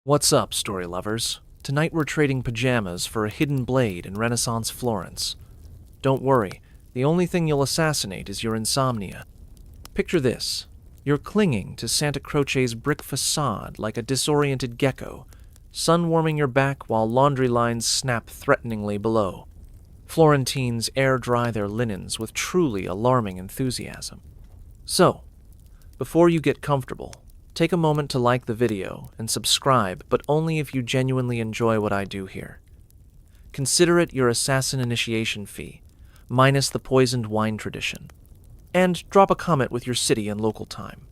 What's up, story lovers? Tonight we're trading pajamas for a hidden blade in Renaissance Florence. Don't worry, the only thing you'll assassinate is your insomnia. Picture this. You're clinging to Santa Croce's brick facade like a disoriented gecko, sun warming your back while laundry lines snap threateningly below. Florentines air dry their linens with truly alarming enthusiasm. So, before you get comfortable, take a moment to like the video and subscribe, but only if you genuinely enjoy what I do here. Consider it your assassin initiation fee, minus the poisoned wine tradition. And drop a comment with your city and local time.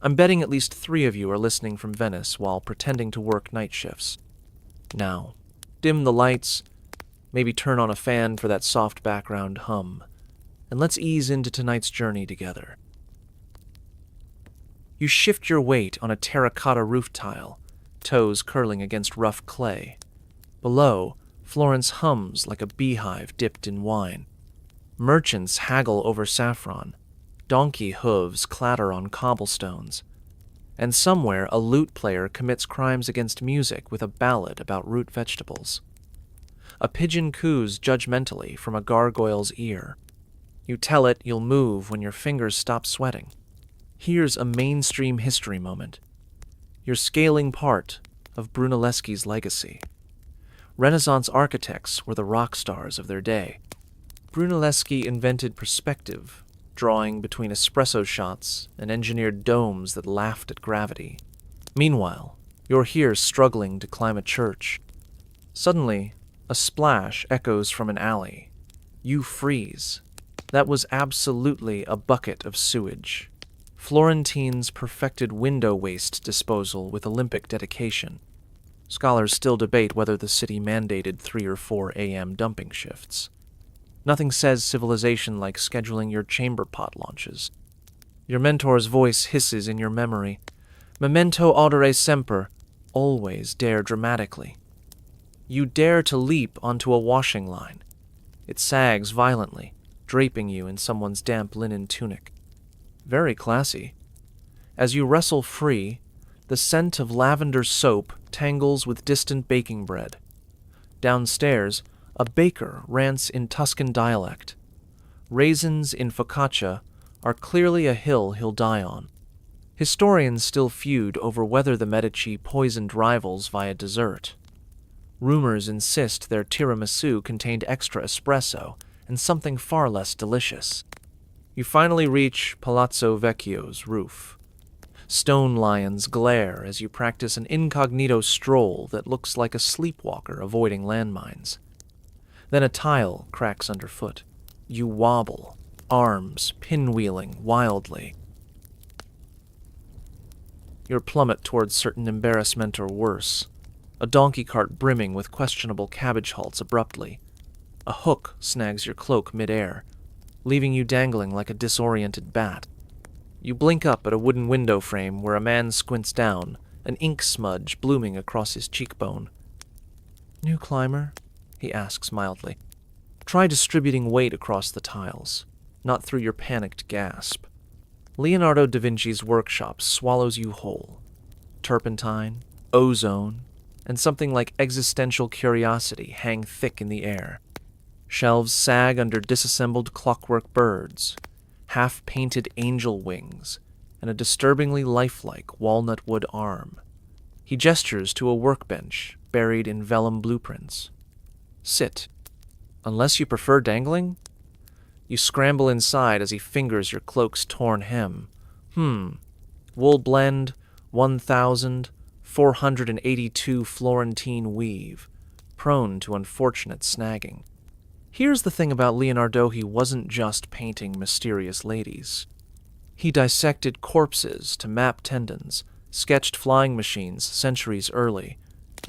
I'm betting at least 3 of you are listening from Venice while pretending to work night shifts. Now, dim the lights, maybe turn on a fan for that soft background hum, and let's ease into tonight's journey together. You shift your weight on a terracotta roof tile, toes curling against rough clay. Below, Florence hums like a beehive dipped in wine. Merchants haggle over saffron. Donkey hooves clatter on cobblestones. And somewhere a lute player commits crimes against music with a ballad about root vegetables. A pigeon coos judgmentally from a gargoyle's ear. You tell it you'll move when your fingers stop sweating. Here's a mainstream history moment. You're scaling part of Brunelleschi's legacy. Renaissance architects were the rock stars of their day. Brunelleschi invented perspective, drawing between espresso shots and engineered domes that laughed at gravity. Meanwhile, you're here struggling to climb a church. Suddenly, a splash echoes from an alley. You freeze. That was absolutely a bucket of sewage. Florentines perfected window waste disposal with Olympic dedication. Scholars still debate whether the city mandated 3 or 4 a.m. dumping shifts. Nothing says civilization like scheduling your chamber pot launches. Your mentor's voice hisses in your memory. Memento audere semper, always dare dramatically. You dare to leap onto a washing line. It sags violently, draping you in someone's damp linen tunic. Very classy. As you wrestle free, the scent of lavender soap tangles with distant baking bread. Downstairs, a baker rants in Tuscan dialect. Raisins in focaccia are clearly a hill he'll die on. Historians still feud over whether the Medici poisoned rivals via dessert. Rumors insist their tiramisu contained extra espresso and something far less delicious. You finally reach Palazzo Vecchio's roof. Stone lions glare as you practice an incognito stroll that looks like a sleepwalker avoiding landmines. Then a tile cracks underfoot. You wobble, arms pinwheeling wildly. You plummet towards certain embarrassment or worse. A donkey cart brimming with questionable cabbage halts abruptly. A hook snags your cloak midair, leaving you dangling like a disoriented bat. You blink up at a wooden window frame where a man squints down, an ink smudge blooming across his cheekbone. "New climber?" he asks mildly. Try distributing weight across the tiles, not through your panicked gasp. Leonardo da Vinci's workshop swallows you whole. Turpentine, ozone, and something like existential curiosity hang thick in the air. Shelves sag under disassembled clockwork birds, half-painted angel wings, and a disturbingly lifelike walnut wood arm. He gestures to a workbench buried in vellum blueprints. Sit. Unless you prefer dangling? You scramble inside as he fingers your cloak's torn hem. Wool blend, 1,482 Florentine weave, prone to unfortunate snagging. Here's the thing about Leonardo: he wasn't just painting mysterious ladies. He dissected corpses to map tendons, sketched flying machines centuries early,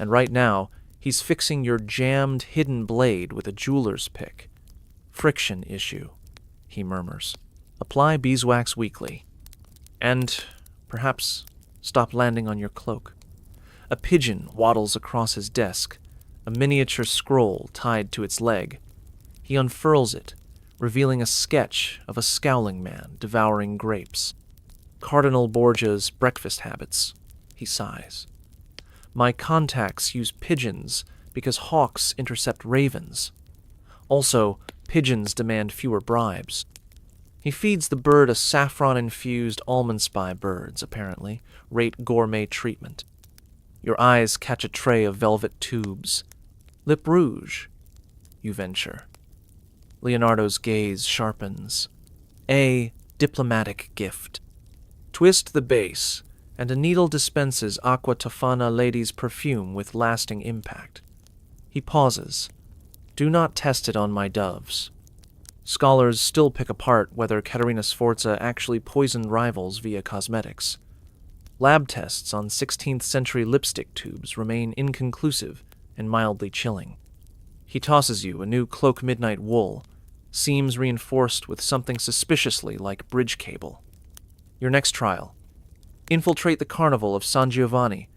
and right now, he's fixing your jammed hidden blade with a jeweler's pick. Friction issue, he murmurs. Apply beeswax weekly. And, perhaps, stop landing on your cloak. A pigeon waddles across his desk, a miniature scroll tied to its leg. He unfurls it, revealing a sketch of a scowling man devouring grapes. Cardinal Borgia's breakfast habits, he sighs. My contacts use pigeons because hawks intercept ravens. Also, pigeons demand fewer bribes. He feeds the bird a saffron-infused almond-spy birds, apparently, rate gourmet treatment. Your eyes catch a tray of velvet tubes. Lip rouge, you venture. Leonardo's gaze sharpens. A diplomatic gift. Twist the base, and a needle dispenses Aqua Tofana Lady's perfume with lasting impact. He pauses. Do not test it on my doves. Scholars still pick apart whether Caterina Sforza actually poisoned rivals via cosmetics. Lab tests on 16th century lipstick tubes remain inconclusive and mildly chilling. He tosses you a new cloak midnight wool, seams reinforced with something suspiciously like bridge cable. Your next trial. Infiltrate the Carnival of San Giovanni.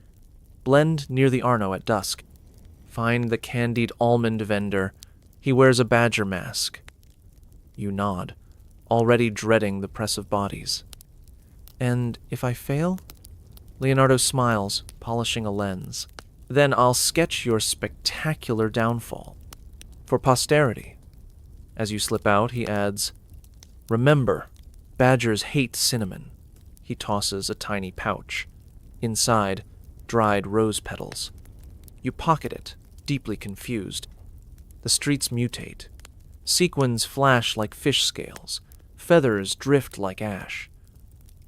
Blend near the Arno at dusk. Find the candied almond vendor. He wears a badger mask. You nod, already dreading the press of bodies. And if I fail? Leonardo smiles, polishing a lens. Then I'll sketch your spectacular downfall. For posterity. As you slip out, he adds, Remember, badgers hate cinnamon. He tosses a tiny pouch. Inside, dried rose petals. You pocket it, deeply confused. The streets mutate. Sequins flash like fish scales. Feathers drift like ash.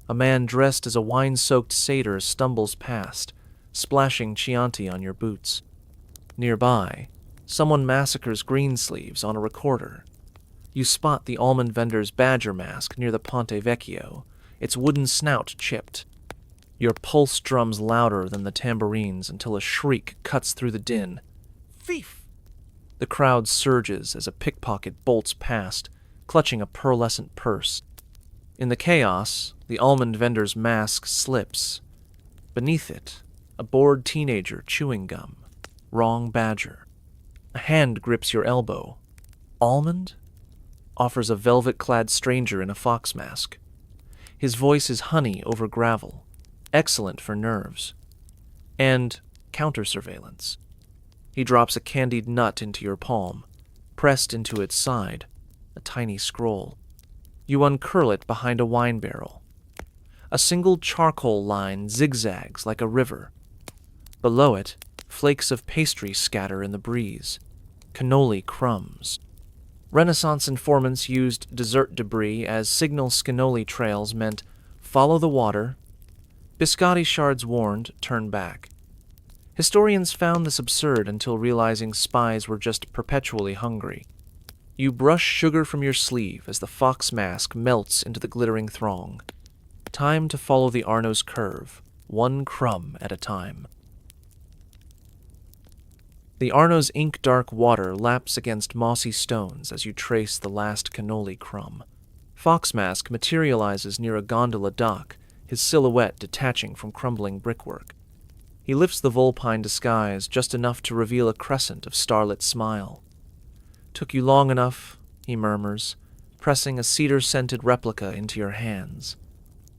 A man dressed as a wine-soaked satyr stumbles past, splashing Chianti on your boots. Nearby, someone massacres greensleeves on a recorder. You spot the almond vendor's badger mask near the Ponte Vecchio, its wooden snout chipped. Your pulse drums louder than the tambourines until a shriek cuts through the din. Thief! The crowd surges as a pickpocket bolts past, clutching a pearlescent purse. In the chaos, the almond vendor's mask slips. Beneath it, a bored teenager chewing gum. Wrong badger. A hand grips your elbow. Almond? Offers a velvet-clad stranger in a fox mask. His voice is honey over gravel, excellent for nerves. And counter-surveillance. He drops a candied nut into your palm, pressed into its side, a tiny scroll. You uncurl it behind a wine barrel. A single charcoal line zigzags like a river. Below it, flakes of pastry scatter in the breeze. Cannoli crumbs. Renaissance informants used dessert debris as signal scanoli trails meant follow the water. Biscotti shards warned, turn back. Historians found this absurd until realizing spies were just perpetually hungry. You brush sugar from your sleeve as the fox mask melts into the glittering throng. Time to follow the Arno's curve, one crumb at a time. The Arno's ink-dark water laps against mossy stones as you trace the last cannoli crumb. Foxmask materializes near a gondola dock, his silhouette detaching from crumbling brickwork. He lifts the vulpine disguise just enough to reveal a crescent of starlit smile. Took you long enough, he murmurs, pressing a cedar-scented replica into your hands.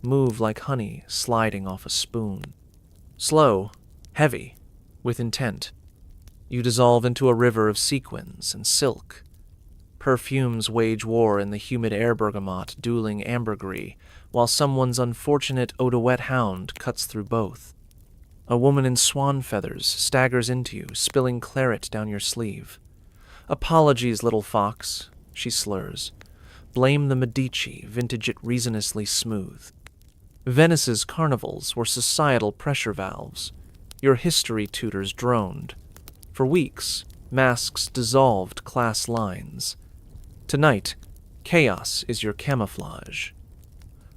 Move like honey sliding off a spoon. Slow, heavy, with intent. You dissolve into a river of sequins and silk. Perfumes wage war in the humid air bergamot, dueling ambergris, while someone's unfortunate eau de wet hound cuts through both. A woman in swan feathers staggers into you, spilling claret down your sleeve. Apologies, little fox, she slurs. Blame the Medici, vintage it reasonously smooth. Venice's carnivals were societal pressure valves. Your history tutors droned. For weeks, masks dissolved class lines. Tonight, chaos is your camouflage.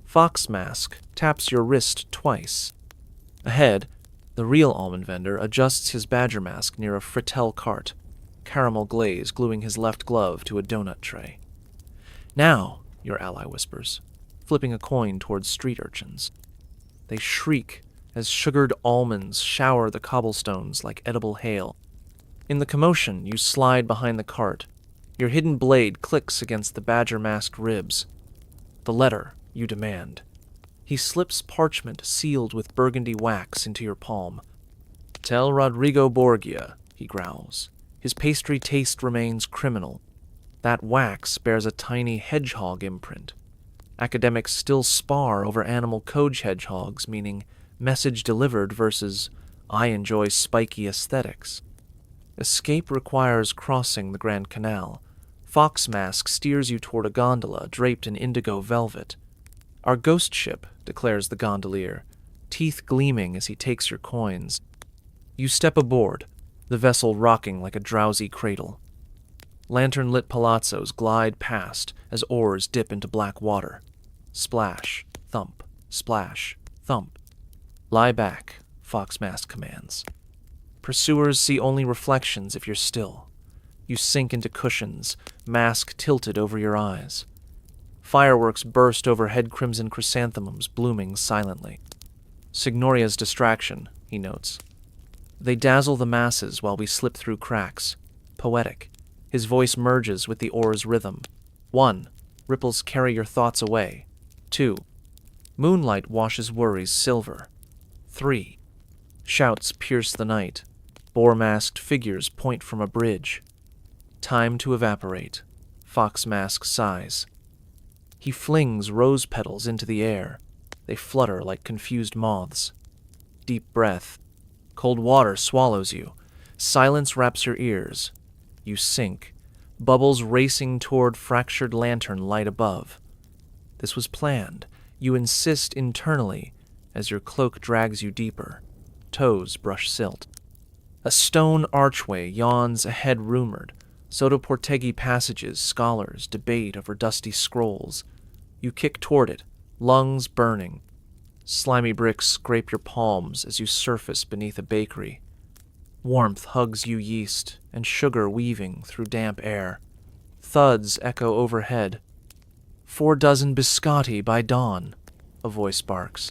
Fox Mask taps your wrist twice. Ahead, the real almond vendor adjusts his badger mask near a Fritel cart, caramel glaze gluing his left glove to a donut tray. Now, your ally whispers, flipping a coin towards street urchins. They shriek as sugared almonds shower the cobblestones like edible hail. In the commotion, you slide behind the cart. Your hidden blade clicks against the badger-masked ribs. The letter you demand. He slips parchment sealed with burgundy wax into your palm. Tell Rodrigo Borgia, he growls. His pastry taste remains criminal. That wax bears a tiny hedgehog imprint. Academics still spar over animal coach hedgehogs, meaning message delivered versus I enjoy spiky aesthetics. Escape requires crossing the Grand Canal. Fox Mask steers you toward a gondola draped in indigo velvet. Our ghost ship, declares the gondolier, teeth gleaming as he takes your coins. You step aboard, the vessel rocking like a drowsy cradle. Lantern-lit palazzos glide past as oars dip into black water. Splash, thump, splash, thump. Lie back, Fox Mask commands. Pursuers see only reflections if you're still. You sink into cushions, mask tilted over your eyes. Fireworks burst overhead, crimson chrysanthemums blooming silently. Signoria's distraction, he notes. They dazzle the masses while we slip through cracks. Poetic. His voice merges with the oar's rhythm. 1. Ripples carry your thoughts away. 2. Moonlight washes worries silver. 3. Shouts pierce the night. Boar-masked figures point from a bridge. Time to evaporate. Fox Mask sighs. He flings rose petals into the air. They flutter like confused moths. Deep breath. Cold water swallows you. Silence wraps your ears. You sink, bubbles racing toward fractured lantern light above. This was planned. You insist internally as your cloak drags you deeper. Toes brush silt. A stone archway yawns ahead rumored. Sotoportegui passages scholars debate over dusty scrolls. You kick toward it, lungs burning. Slimy bricks scrape your palms as you surface beneath a bakery. Warmth hugs you yeast, and sugar weaving through damp air. Thuds echo overhead. 4 dozen biscotti by dawn, a voice barks.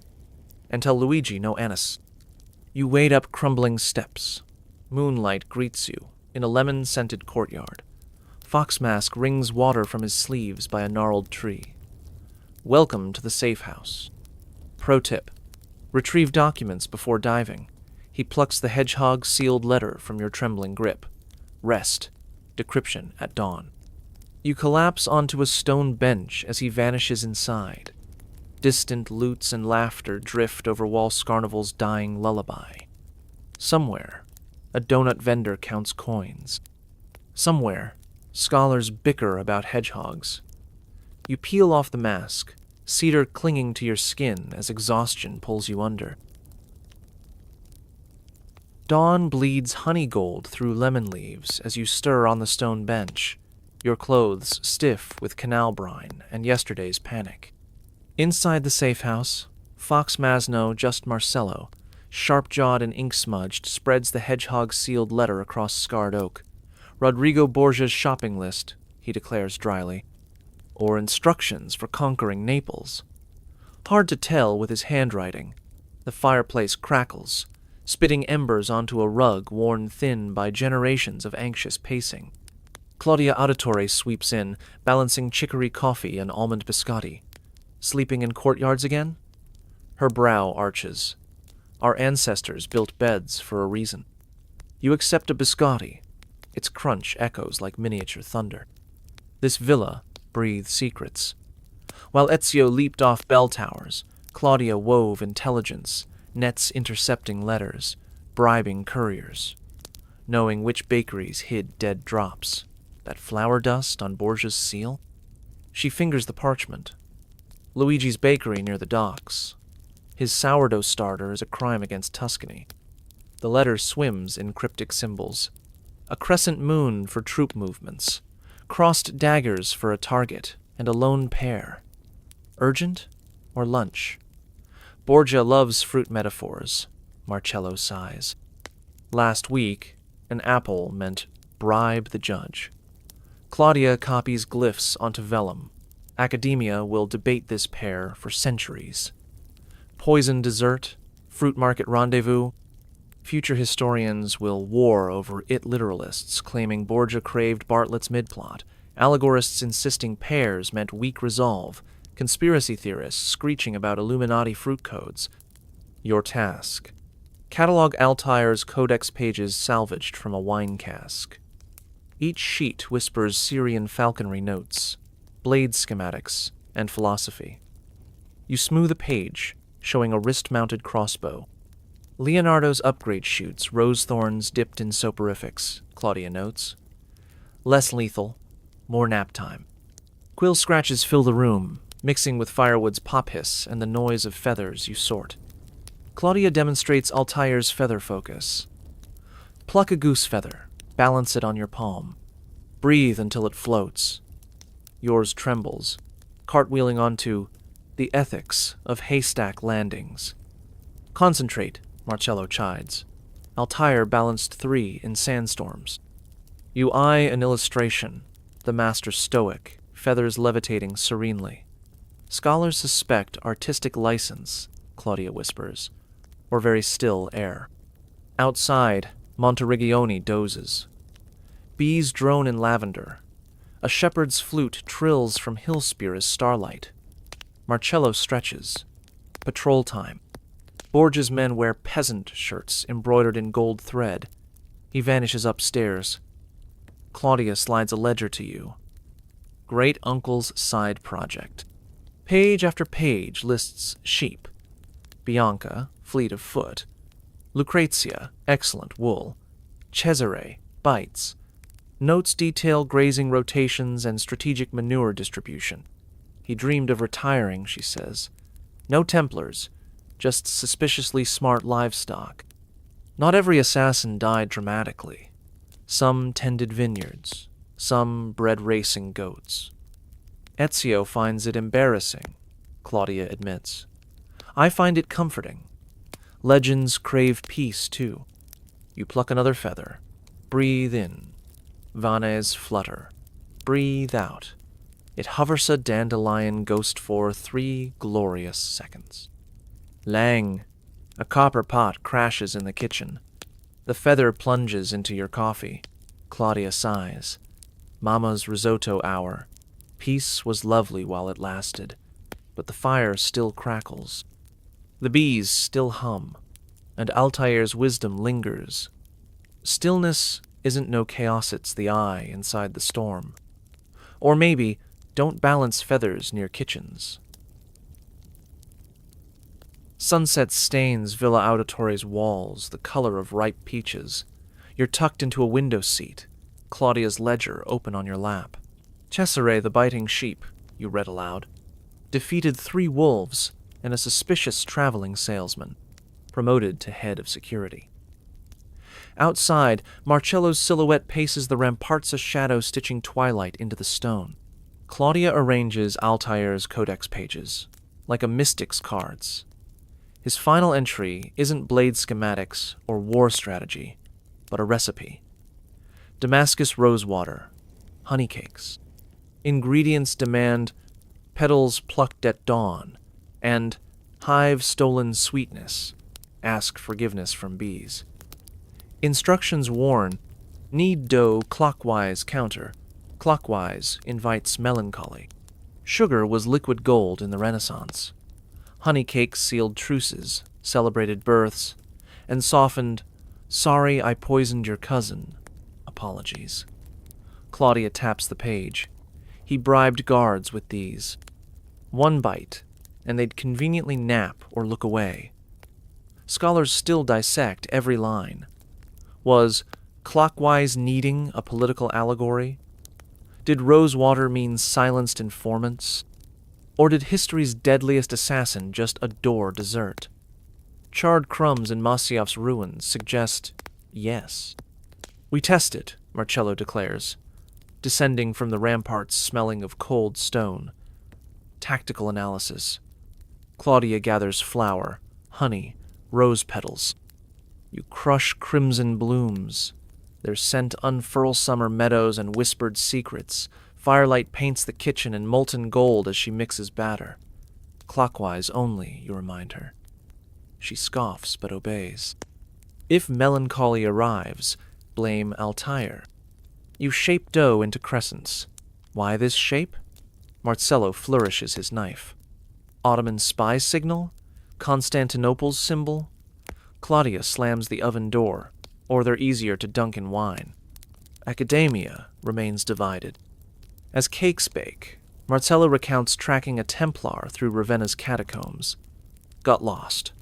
And tell Luigi no anise. You wade up crumbling steps. Moonlight greets you in a lemon-scented courtyard. Fox Mask wrings water from his sleeves by a gnarled tree. Welcome to the safe house. Pro tip. Retrieve documents before diving. He plucks the hedgehog-sealed letter from your trembling grip. Rest. Decryption at dawn. You collapse onto a stone bench as he vanishes inside. Distant lutes and laughter drift over Waltz Carnival's dying lullaby. Somewhere, a donut vendor counts coins. Somewhere, scholars bicker about hedgehogs. You peel off the mask, cedar clinging to your skin as exhaustion pulls you under. Dawn bleeds honey gold through lemon leaves as you stir on the stone bench, your clothes stiff with canal brine and yesterday's panic. Inside the safe house, Fox Masno just Marcello, sharp-jawed and ink-smudged, spreads the hedgehog-sealed letter across scarred oak. Rodrigo Borgia's shopping list, he declares dryly. Or instructions for conquering Naples. Hard to tell with his handwriting. The fireplace crackles, spitting embers onto a rug worn thin by generations of anxious pacing. Claudia Auditore sweeps in, balancing chicory coffee and almond biscotti. Sleeping in courtyards again? Her brow arches. Our ancestors built beds for a reason. You accept a biscotti. Its crunch echoes like miniature thunder. This villa breathes secrets. While Ezio leaped off bell towers, Claudia wove intelligence, nets intercepting letters, bribing couriers, knowing which bakeries hid dead drops. That flour dust on Borgia's seal? She fingers the parchment. Luigi's bakery near the docks. His sourdough starter is a crime against Tuscany. The letter swims in cryptic symbols. A crescent moon for troop movements, crossed daggers for a target, and a lone pear. Urgent or lunch? Borgia loves fruit metaphors, Marcello sighs. Last week, an apple meant bribe the judge. Claudia copies glyphs onto vellum. Academia will debate this pair for centuries. Poison dessert, fruit market rendezvous. Future historians will war over it literalists claiming Borgia craved Bartlett's midplot, allegorists insisting pears meant weak resolve, conspiracy theorists screeching about Illuminati fruit codes. Your task. Catalog Altire's codex pages salvaged from a wine cask. Each sheet whispers Syrian falconry notes, blade schematics, and philosophy. You smooth a page, showing a wrist-mounted crossbow. Leonardo's upgrade shoots rose thorns dipped in soporifics, Claudia notes. Less lethal, more nap time. Quill scratches fill the room, mixing with firewood's pop hiss and the noise of feathers you sort. Claudia demonstrates Altire's feather focus. Pluck a goose feather, balance it on your palm. Breathe until it floats. Yours trembles, cartwheeling onto the ethics of haystack landings. Concentrate, Marcello chides. Altire balanced 3 in sandstorms. You eye an illustration, the master stoic, feathers levitating serenely. Scholars suspect artistic license, Claudia whispers, or very still air. Outside, Monteriggioni dozes. Bees drone in lavender. A shepherd's flute trills from Hillspear as starlight. Marcello stretches. Patrol time. Borgia's men wear peasant shirts embroidered in gold thread. He vanishes upstairs. Claudia slides a ledger to you. Great Uncle's side project. Page after page lists sheep. Bianca, fleet of foot. Lucrezia, excellent wool. Cesare, bites. Notes detail grazing rotations and strategic manure distribution. He dreamed of retiring, she says. No Templars, just suspiciously smart livestock. Not every assassin died dramatically. Some tended vineyards, some bred racing goats. Ezio finds it embarrassing, Claudia admits. I find it comforting. Legends crave peace, too. You pluck another feather. Breathe in. Vanes flutter. Breathe out. It hovers a dandelion ghost for 3 glorious seconds. Lang. A copper pot crashes in the kitchen. The feather plunges into your coffee. Claudia sighs. Mama's risotto hour. Peace was lovely while it lasted, but the fire still crackles. The bees still hum, and Altire's wisdom lingers. Stillness isn't no chaos, it's the eye inside the storm. Or maybe, don't balance feathers near kitchens. Sunset stains Villa Auditore's walls, the color of ripe peaches. You're tucked into a window seat, Claudia's ledger open on your lap. Cesare the biting sheep, you read aloud, defeated 3 wolves and a suspicious traveling salesman, promoted to head of security. Outside, Marcello's silhouette paces the rampart's shadow stitching twilight into the stone. Claudia arranges Altire's codex pages, like a mystic's cards. His final entry isn't blade schematics or war strategy, but a recipe. Damascus rosewater, honeycakes. Ingredients demand petals plucked at dawn, and hive-stolen sweetness, ask forgiveness from bees. Instructions warn, knead dough clockwise counter, clockwise invites melancholy. Sugar was liquid gold in the Renaissance. Honeycakes sealed truces, celebrated births, and softened, sorry I poisoned your cousin, apologies. Claudia taps the page. He bribed guards with these. 1 bite, and they'd conveniently nap or look away. Scholars still dissect every line. Was clockwise kneading a political allegory? Did rosewater mean silenced informants? Or did history's deadliest assassin just adore dessert? Charred crumbs in Masyaf's ruins suggest yes. We test it, Marcello declares, descending from the ramparts smelling of cold stone. Tactical analysis. Claudia gathers flour, honey, rose petals. You crush crimson blooms. Their scent unfurl summer meadows and whispered secrets. Firelight paints the kitchen in molten gold as she mixes batter. Clockwise only, you remind her. She scoffs but obeys. If melancholy arrives, blame Altire. You shape dough into crescents. Why this shape? Marcello flourishes his knife. Ottoman spy signal? Constantinople's symbol? Claudia slams the oven door, or they're easier to dunk in wine. Academia remains divided. As cakes bake, Marcella recounts tracking a Templar through Ravenna's catacombs. Got lost.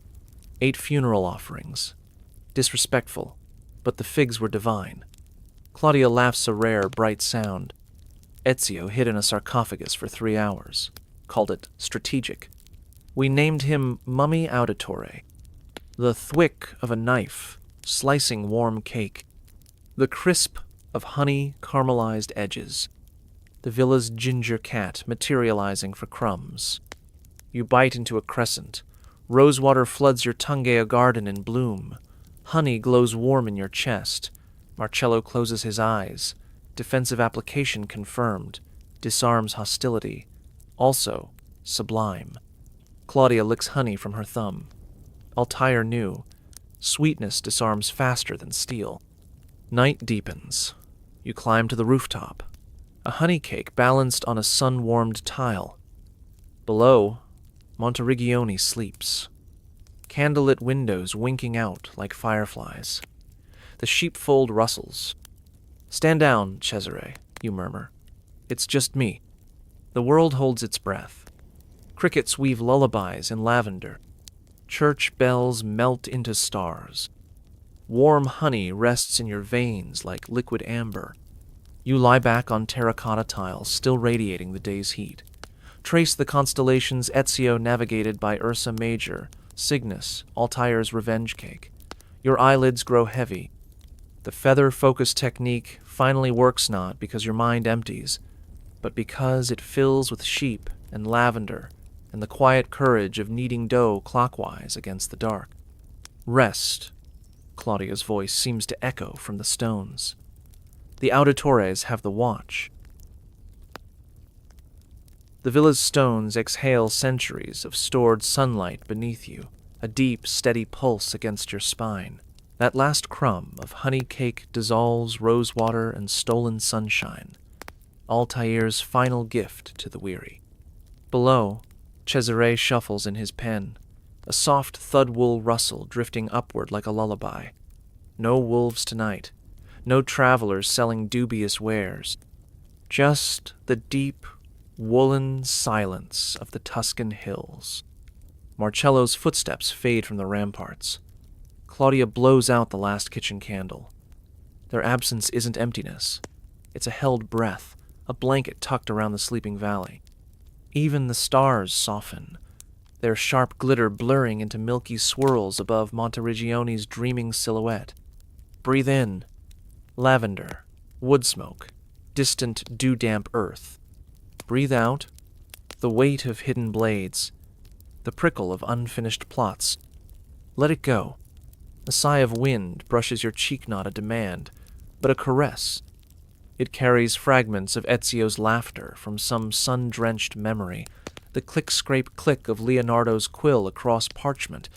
Ate funeral offerings. Disrespectful, but the figs were divine. Claudia laughs a rare, bright sound. Ezio hid in a sarcophagus for 3 hours. Called it strategic. We named him Mummy Auditore. The thwick of a knife, slicing warm cake. The crisp of honey caramelized edges. The villa's ginger cat materializing for crumbs. You bite into a crescent. Rosewater floods your Tungea garden in bloom. Honey glows warm in your chest. Marcello closes his eyes. Defensive application confirmed. Disarms hostility. Also, sublime. Claudia licks honey from her thumb. Altair knew. Sweetness disarms faster than steel. Night deepens. You climb to the rooftop. A honey cake balanced on a sun-warmed tile. Below, Monteriggioni sleeps. Candlelit windows winking out like fireflies. The sheepfold rustles. Stand down, Cesare, you murmur. It's just me. The world holds its breath. Crickets weave lullabies in lavender. Church bells melt into stars. Warm honey rests in your veins like liquid amber. You lie back on terracotta tiles, still radiating the day's heat. Trace the constellations Ezio navigated by Ursa Major, Cygnus, Altair's revenge cake. Your eyelids grow heavy. The feather focus technique finally works not because your mind empties, but because it fills with sheep and lavender and the quiet courage of kneading dough clockwise against the dark. Rest, Claudia's voice seems to echo from the stones. The Auditores have the watch. The villa's stones exhale centuries of stored sunlight beneath you, a deep, steady pulse against your spine. That last crumb of honey cake dissolves rosewater and stolen sunshine. Altair's final gift to the weary. Below, Cesare shuffles in his pen, a soft thud-wool rustle drifting upward like a lullaby. No wolves tonight. No travelers selling dubious wares. Just the deep, woolen silence of the Tuscan hills. Marcello's footsteps fade from the ramparts. Claudia blows out the last kitchen candle. Their absence isn't emptiness. It's a held breath, a blanket tucked around the sleeping valley. Even the stars soften, their sharp glitter blurring into milky swirls above Monteriggioni's dreaming silhouette. Breathe in. Lavender, wood smoke, distant dew-damp earth. Breathe out. The weight of hidden blades, the prickle of unfinished plots. Let it go. A sigh of wind brushes your cheek, not a demand, but a caress. It carries fragments of Ezio's laughter from some sun-drenched memory, the click-scrape-click of Leonardo's quill across parchment,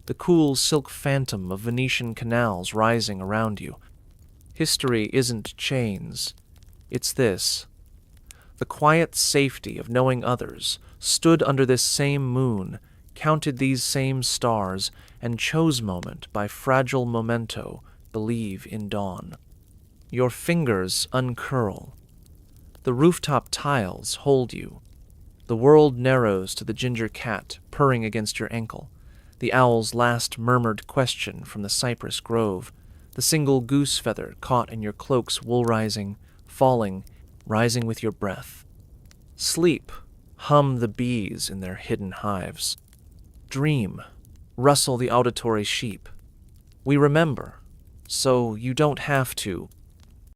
the cool silk phantom of Venetian canals rising around you. History isn't chains. It's this. The quiet safety of knowing others stood under this same moon, counted these same stars, and chose moment by fragile memento believe in dawn. Your fingers uncurl. The rooftop tiles hold you. The world narrows to the ginger cat purring against your ankle, the owl's last murmured question from the cypress grove, the single goose feather caught in your cloak's wool-rising, falling, rising with your breath. Sleep, hum the bees in their hidden hives. Dream, rustle the auditory sheep. We remember, so you don't have to